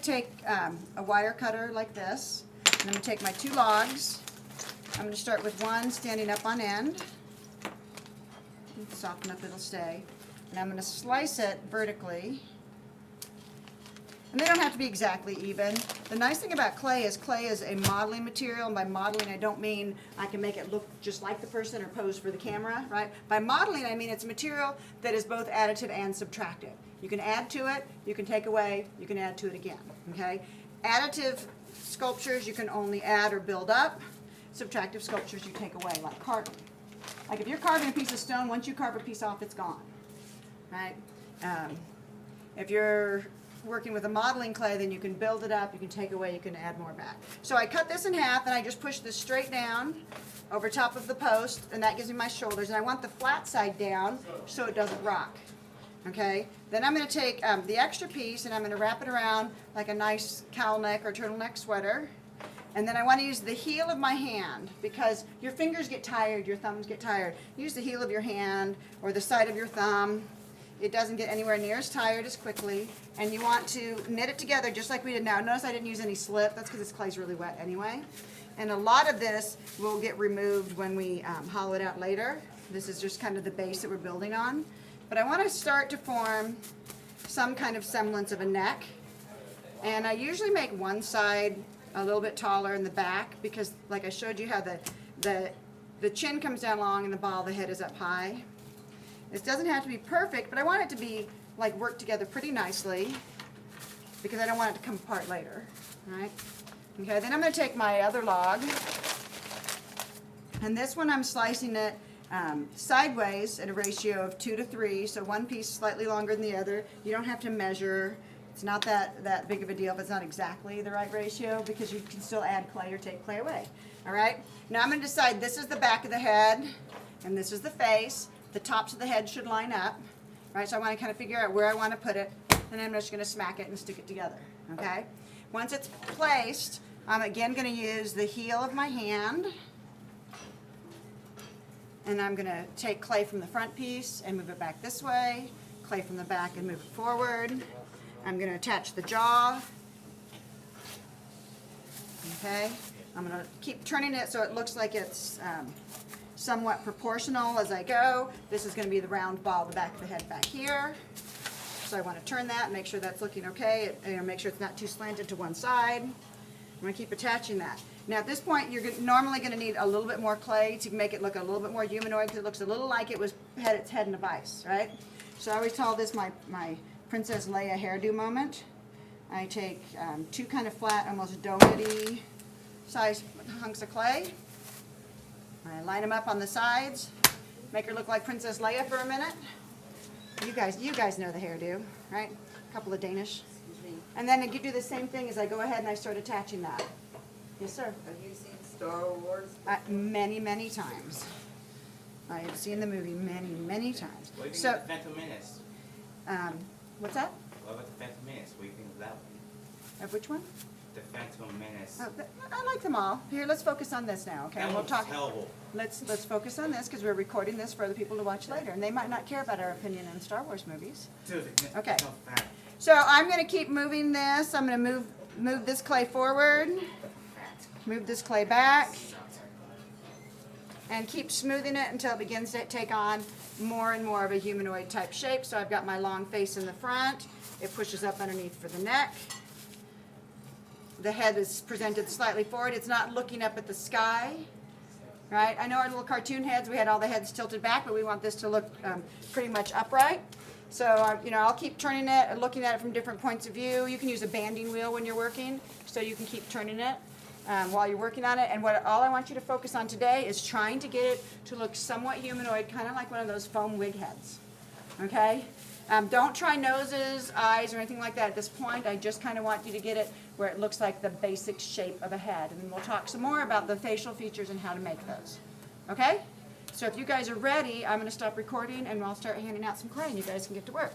to take a wire cutter like this, and I'm going to take my 2 logs. I'm going to start with one standing up on end. Soften up, it'll stay. And I'm going to slice it vertically. And they don't have to be exactly even. The nice thing about clay is a modeling material. And by modeling, I don't mean I can make it look just like the person or pose for the camera, right? By modeling, I mean it's a material that is both additive and subtractive. You can add to it, you can take away, you can add to it again, okay? Additive sculptures, you can only add or build up. Subtractive sculptures, you take away, like carving. Like if you're carving a piece of stone, once you carve a piece off, it's gone, right? If you're working with a modeling clay, then you can build it up, you can take away, you can add more back. So I cut this in half and I just push this straight down over top of the post, and that gives me my shoulders. And I want the flat side down so it doesn't rock. Okay? Then I'm going to take the extra piece and I'm going to wrap it around like a nice cowl neck or turtleneck sweater. And then I want to use the heel of my hand, because your fingers get tired, your thumbs get tired. Use the heel of your hand or the side of your thumb. It doesn't get anywhere near as tired as quickly. And you want to knit it together just like we did now. Notice I didn't use any slip. That's because this clay's really wet anyway. And a lot of this will get removed when we hollow it out later. This is just kind of the base that we're building on. But I want to start to form some kind of semblance of a neck. And I usually make one side a little bit taller in the back, because like I showed you how the chin comes down long and the ball of the head is up high. This doesn't have to be perfect, but I want it to be like work together pretty nicely, because I don't want it to come apart later. All right? Okay, then I'm going to take my other log, and this one I'm slicing it sideways at a ratio of 2 to 3, so one piece slightly longer than the other. You don't have to measure. It's not that big of a deal if it's not exactly the right ratio, because you can still add clay or take clay away. All right? Now I'm going to decide this is the back of the head, and this is the face. The tops of the head should line up. Right? So I want to kind of figure out where I want to put it, and I'm just going to smack it and stick it together. Okay? Once it's placed, I'm again going to use the heel of my hand, and I'm going to take clay from the front piece and move it back this way, clay from the back and move it forward. I'm going to attach the jaw. Okay? I'm going to keep turning it so it looks like it's somewhat proportional as I go. This is going to be the round ball, the back of the head back here. So I want to turn that, make sure that's looking okay, make sure it's not too slanted to one side. I'm going to keep attaching that. Now at this point, you're normally going to need a little bit more clay to make it look a little bit more humanoid, because it looks a little like it had its head in a vise, right? So I always call this my Princess Leia hairdo moment. I take 2 kind of flat, almost donut-y size hunks of clay. I line them up on the sides, make her look like Princess Leia for a minute. You guys know the hairdo, right? A couple of Danish. And then you do the same thing as I go ahead and I start attaching that. Yes, sir. Have you seen Star Wars? Many, many times. I have seen the movie many, many times. What do you think of the Phantom Menace? What's that? What about the Phantom Menace? What do you think of that one? Of which one? The Phantom Menace. Oh, I like them all. Here, let's focus on this now, okay? That And we'll one's talk. terrible. Let's focus on this, because we're recording this for other people to watch later, and they might not care about our opinion on Star Wars movies. Dude, Okay. no fat. So I'm going to keep moving this. I'm going to move this clay forward, move this clay back, and keep smoothing it until it begins to take on more and more of a humanoid type shape. So I've got my long face in the front. It pushes up underneath for the neck. The head is presented slightly forward. It's not looking up at the sky, right? I know our little cartoon heads, we had all the heads tilted back, but we want this to look pretty much upright. So, I'll keep turning it and looking at it from different points of view. You can use a banding wheel when you're working, so you can keep turning it while you're working on it. And all I want you to focus on today is trying to get it to look somewhat humanoid, kind of like one of those foam wig heads, okay? Don't try noses, eyes, or anything like that at this point. I just kind of want you to get it where it looks like the basic shape of a head. And then we'll talk some more about the facial features and how to make those. Okay? So if you guys are ready, I'm going to stop recording and I'll start handing out some clay and you guys can get to work.